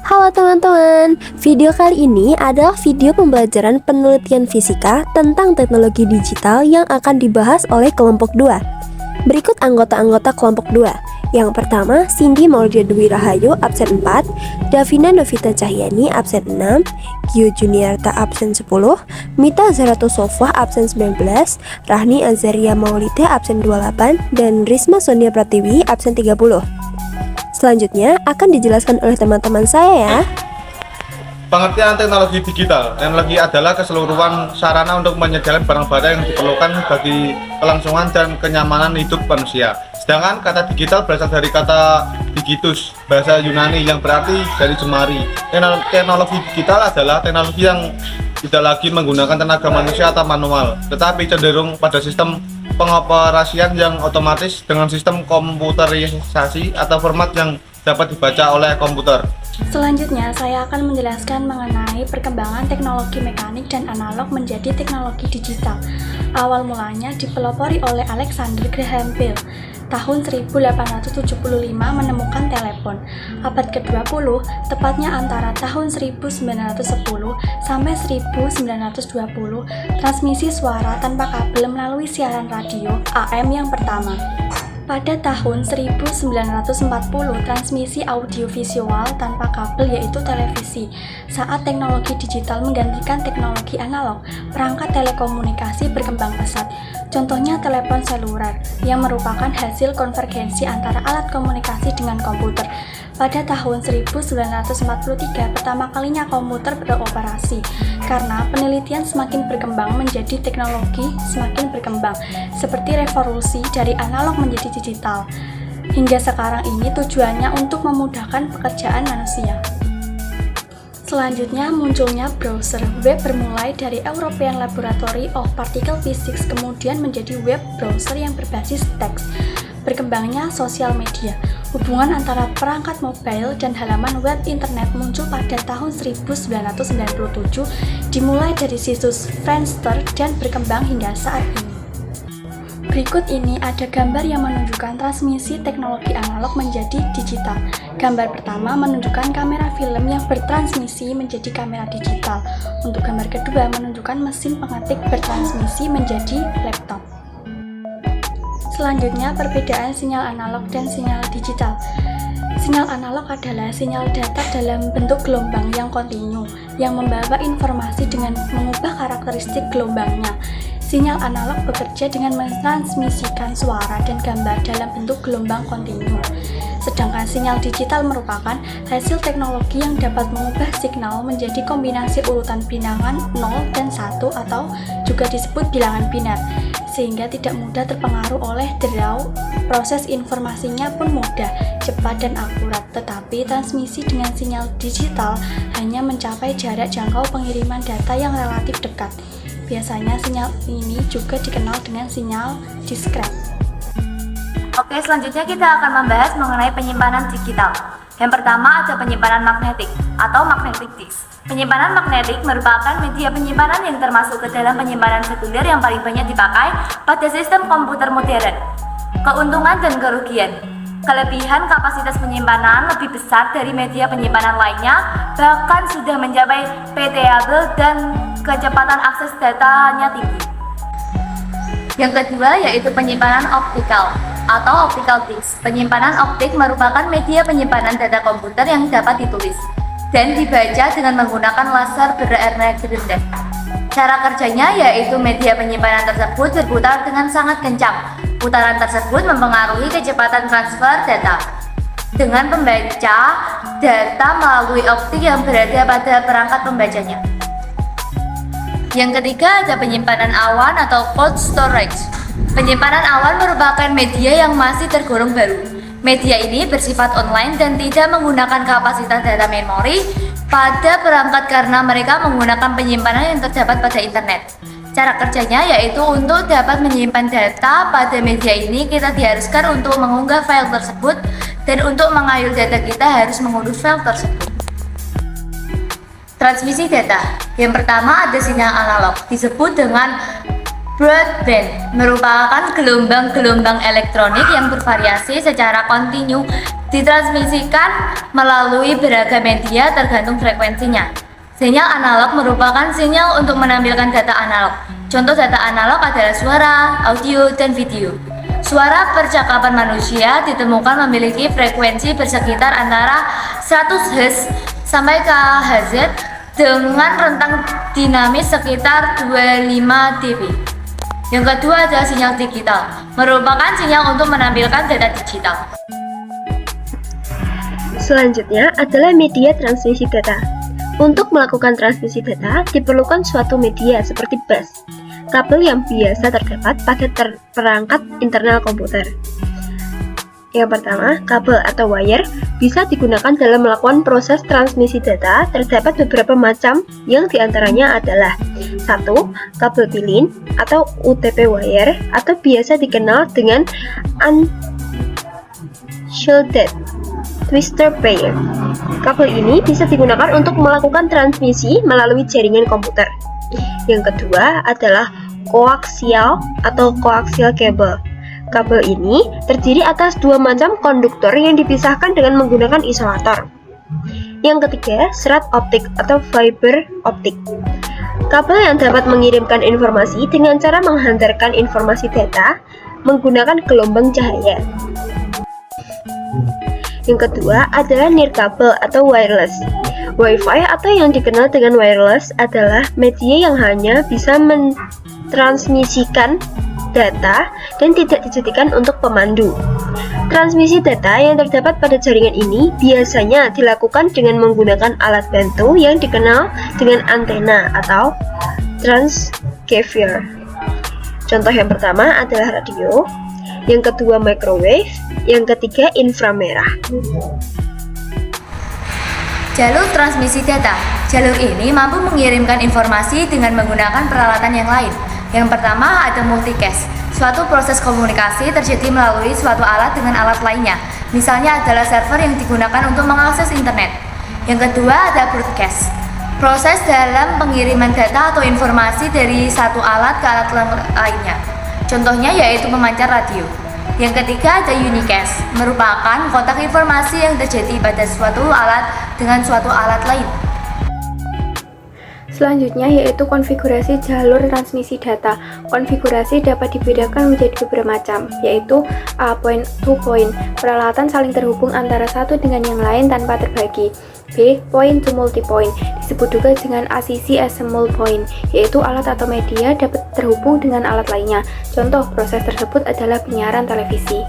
Halo teman-teman, video kali ini adalah video pembelajaran penelitian fisika tentang teknologi digital yang akan dibahas oleh kelompok 2. Berikut anggota-anggota kelompok 2. Yang pertama, Cindy Mauldia Dwi Rahayu, absen 4, Davina Novita Cahyani, absen 6, Gio Juniarta, absen 10, Mita Zarato Sofwa, absen 19, Rahni Azaria Maulida, absen 28, dan Risma Sonia Pratiwi, absen 30. Selanjutnya akan dijelaskan oleh teman-teman saya ya. Pengertian teknologi digital. Teknologi adalah keseluruhan sarana untuk menyediakan barang-barang yang diperlukan bagi kelangsungan dan kenyamanan hidup manusia. Sedangkan kata digital berasal dari kata digitus, bahasa Yunani yang berarti dari jemari. Teknologi digital adalah teknologi yang tidak lagi menggunakan tenaga manusia atau manual, tetapi cenderung pada sistem pengoperasian yang otomatis dengan sistem komputerisasi atau format yang dapat dibaca oleh komputer. Selanjutnya, saya akan menjelaskan mengenai perkembangan teknologi mekanik dan analog menjadi teknologi digital. Awal mulanya dipelopori oleh Alexander Graham Bell. Tahun 1875 menemukan telepon. Abad ke-20, tepatnya antara tahun 1910 sampai 1920, transmisi suara tanpa kabel melalui siaran radio AM yang pertama. Pada tahun 1940, transmisi audiovisual tanpa kabel yaitu televisi. Saat teknologi digital menggantikan teknologi analog, perangkat telekomunikasi berkembang pesat. Contohnya telepon seluler yang merupakan hasil konvergensi antara alat komunikasi dengan komputer. Pada tahun 1943, pertama kalinya komputer beroperasi. Karena penelitian semakin berkembang menjadi teknologi semakin berkembang, seperti revolusi dari analog menjadi digital. Hingga sekarang ini tujuannya untuk memudahkan pekerjaan manusia. Selanjutnya munculnya browser. Web bermulai dari European Laboratory of Particle Physics kemudian menjadi web browser yang berbasis teks. Berkembangnya sosial media. Hubungan antara perangkat mobile dan halaman web internet muncul pada tahun 1997, dimulai dari situs Friendster dan berkembang hingga saat ini. Berikut ini ada gambar yang menunjukkan transmisi teknologi analog menjadi digital. Gambar pertama menunjukkan kamera film yang bertransmisi menjadi kamera digital. Untuk gambar kedua menunjukkan mesin pengetik bertransmisi menjadi laptop. Selanjutnya, perbedaan sinyal analog dan sinyal digital. Sinyal analog adalah sinyal data dalam bentuk gelombang yang kontinu, yang membawa informasi dengan mengubah karakteristik gelombangnya. Sinyal analog bekerja dengan mentransmisikan suara dan gambar dalam bentuk gelombang kontinu. Sedangkan sinyal digital merupakan hasil teknologi yang dapat mengubah signal menjadi kombinasi urutan bilangan 0 dan 1 atau juga disebut bilangan biner, sehingga tidak mudah terpengaruh oleh derau. Proses informasinya pun mudah, cepat dan akurat, tetapi transmisi dengan sinyal digital hanya mencapai jarak jangkau pengiriman data yang relatif dekat. Biasanya sinyal ini juga dikenal dengan sinyal diskret. Oke, selanjutnya kita akan membahas mengenai penyimpanan digital. Yang pertama ada penyimpanan magnetik atau magnetic disk. Penyimpanan magnetik merupakan media penyimpanan yang termasuk ke dalam penyimpanan sekunder yang paling banyak dipakai pada sistem komputer modern. Keuntungan dan kerugian. Kelebihan kapasitas penyimpanan lebih besar dari media penyimpanan lainnya, bahkan sudah mencapai PTable dan kecepatan akses datanya tinggi. Yang kedua yaitu penyimpanan optikal atau optical disk. Penyimpanan optik merupakan media penyimpanan data komputer yang dapat ditulis dan dibaca dengan menggunakan laser berenergi rendah. Cara kerjanya yaitu media penyimpanan tersebut berputar dengan sangat kencang. Putaran tersebut mempengaruhi kecepatan transfer data dengan pembaca data melalui optik yang berada pada perangkat pembacanya. Yang ketiga ada penyimpanan awan atau cold storage. Penyimpanan awan merupakan media yang masih tergolong baru. Media ini bersifat online dan tidak menggunakan kapasitas data memori pada perangkat karena mereka menggunakan penyimpanan yang terdapat pada internet. Cara kerjanya yaitu untuk dapat menyimpan data pada media ini kita diharuskan untuk mengunggah file tersebut dan untuk mengayuh data kita harus mengunduh file tersebut. Transmisi data. Yang pertama ada sinyal analog disebut dengan Broadband merupakan gelombang-gelombang elektronik yang bervariasi secara kontinu, ditransmisikan melalui beragam media tergantung frekuensinya. Sinyal analog merupakan sinyal untuk menampilkan data analog. Contoh data analog adalah suara, audio, dan video. Suara percakapan manusia ditemukan memiliki frekuensi bersekitar antara 100 Hz sampai kHz dengan rentang dinamis sekitar 25 dB. Yang kedua adalah sinyal digital, merupakan sinyal untuk menampilkan data digital. Selanjutnya adalah media transmisi data. Untuk melakukan transmisi data, diperlukan suatu media seperti bus, kabel yang biasa terdapat pada perangkat internal komputer. Yang pertama, kabel atau wire bisa digunakan dalam melakukan proses transmisi data. Terdapat beberapa macam, yang diantaranya adalah 1. Kabel pilin atau UTP wire atau biasa dikenal dengan unshielded twister pair. Kabel ini bisa digunakan untuk melakukan transmisi melalui jaringan komputer. Yang kedua adalah koaksial atau coaxial cable. Kabel ini terdiri atas dua macam konduktor yang dipisahkan dengan menggunakan isolator. Yang ketiga, serat optik atau fiber optik. Kabel yang dapat mengirimkan informasi dengan cara menghantarkan informasi data menggunakan gelombang cahaya. Yang kedua adalah nirkabel atau wireless. Wi-Fi atau yang dikenal dengan wireless adalah media yang hanya bisa mentransmisikan data dan tidak dijadikan untuk pemandu. Transmisi data yang terdapat pada jaringan ini biasanya dilakukan dengan menggunakan alat bantu yang dikenal dengan antena atau transceiver. Contoh yang pertama adalah radio, yang kedua microwave, yang ketiga inframerah. Jalur transmisi data. Jalur ini mampu mengirimkan informasi dengan menggunakan peralatan yang lain. Yang pertama ada multicast. Suatu proses komunikasi terjadi melalui suatu alat dengan alat lainnya. Misalnya adalah server yang digunakan untuk mengakses internet. Yang kedua ada broadcast. Proses dalam pengiriman data atau informasi dari satu alat ke alat lainnya. Contohnya yaitu pemancar radio. Yang ketiga ada unicast, merupakan kontak informasi yang terjadi pada suatu alat dengan suatu alat lain. Selanjutnya yaitu konfigurasi jalur transmisi data. Konfigurasi dapat dibedakan menjadi beberapa macam, yaitu A point to point, peralatan saling terhubung antara satu dengan yang lain tanpa terbagi. B. Point to multipoint, disebut juga dengan ACC Assemble Point, yaitu alat atau media dapat terhubung dengan alat lainnya. Contoh proses tersebut adalah penyiaran televisi.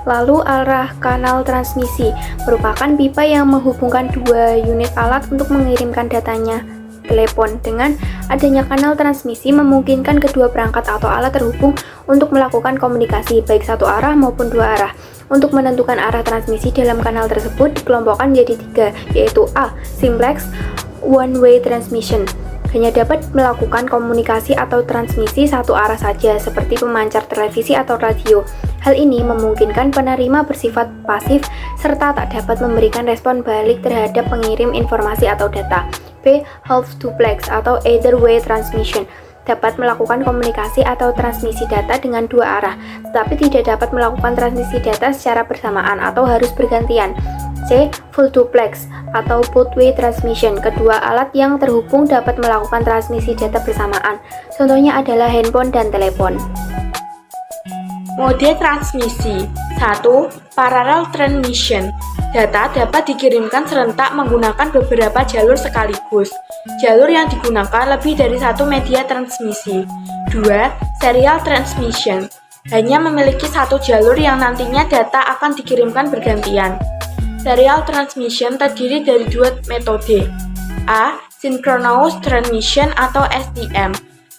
Lalu arah kanal transmisi merupakan pipa yang menghubungkan dua unit alat untuk mengirimkan datanya. Telepon dengan adanya kanal transmisi memungkinkan kedua perangkat atau alat terhubung untuk melakukan komunikasi baik satu arah maupun dua arah. Untuk menentukan arah transmisi dalam kanal tersebut dikelompokkan menjadi tiga, yaitu A. Simplex one-way transmission, hanya dapat melakukan komunikasi atau transmisi satu arah saja seperti pemancar televisi atau radio. Hal ini memungkinkan penerima bersifat pasif serta tak dapat memberikan respon balik terhadap pengirim informasi atau data. B. Half duplex atau either way transmission, dapat melakukan komunikasi atau transmisi data dengan dua arah, tetapi tidak dapat melakukan transmisi data secara bersamaan atau harus bergantian. C. Full duplex atau both way transmission, kedua alat yang terhubung dapat melakukan transmisi data bersamaan. Contohnya adalah handphone dan telepon. Mode transmisi 1. Parallel transmission. Data dapat dikirimkan serentak menggunakan beberapa jalur sekaligus. Jalur yang digunakan lebih dari satu media transmisi. 2. Serial transmission. Hanya memiliki satu jalur yang nantinya data akan dikirimkan bergantian. Serial transmission terdiri dari dua metode. A. Synchronous transmission atau STM.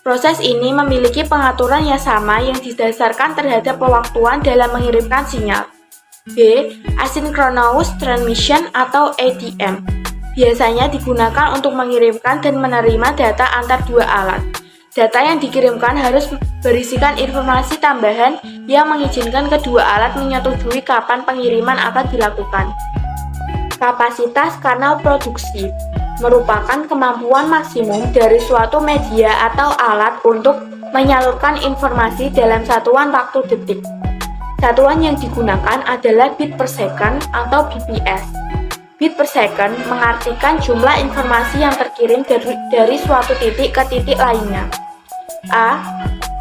Proses ini memiliki pengaturan yang sama yang didasarkan terhadap pewaktuan dalam mengirimkan sinyal. B. Asynchronous transmission atau ATM. Biasanya digunakan untuk mengirimkan dan menerima data antar dua alat. Data yang dikirimkan harus berisikan informasi tambahan yang mengizinkan kedua alat menyetujui kapan pengiriman akan dilakukan. Kapasitas kanal produksi. merupakan kemampuan maksimum dari suatu media atau alat untuk menyalurkan informasi dalam satuan waktu detik. Satuan yang digunakan adalah bit per second atau bps. Bit per second mengartikan jumlah informasi yang terkirim dari suatu titik ke titik lainnya. A.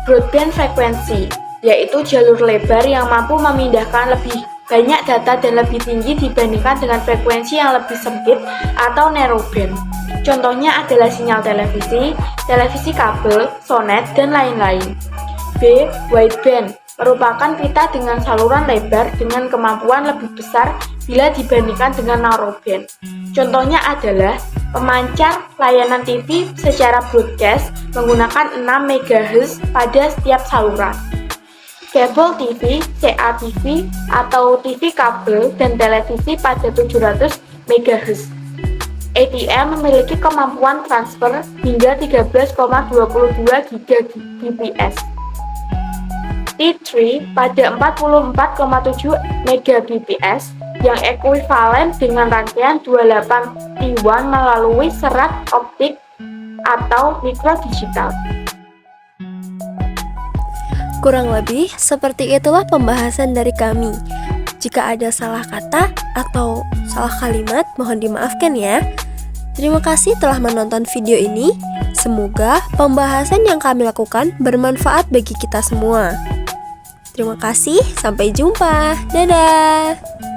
Broadband frekuensi, yaitu jalur lebar yang mampu memindahkan lebih banyak data dan lebih tinggi dibandingkan dengan frekuensi yang lebih sempit atau narrowband. Contohnya adalah sinyal televisi, televisi kabel, sonet, dan lain-lain. B. Wideband merupakan pita dengan saluran lebar dengan kemampuan lebih besar bila dibandingkan dengan narrowband. Contohnya adalah pemancar layanan TV secara broadcast menggunakan 6 MHz pada setiap saluran. Kabel TV, CATV, atau TV kabel dan televisi pada 700 MHz. ATM memiliki kemampuan transfer hingga 13,22 Gbps. T3 pada 44,7 Mbps yang ekuivalen dengan rangkaian 28 T1 melalui serat optik atau mikrodigital. Kurang lebih seperti itulah pembahasan dari kami. Jika ada salah kata atau salah kalimat, mohon dimaafkan ya. Terima kasih telah menonton video ini. Semoga pembahasan yang kami lakukan bermanfaat bagi kita semua. Terima kasih, sampai jumpa. Dadah.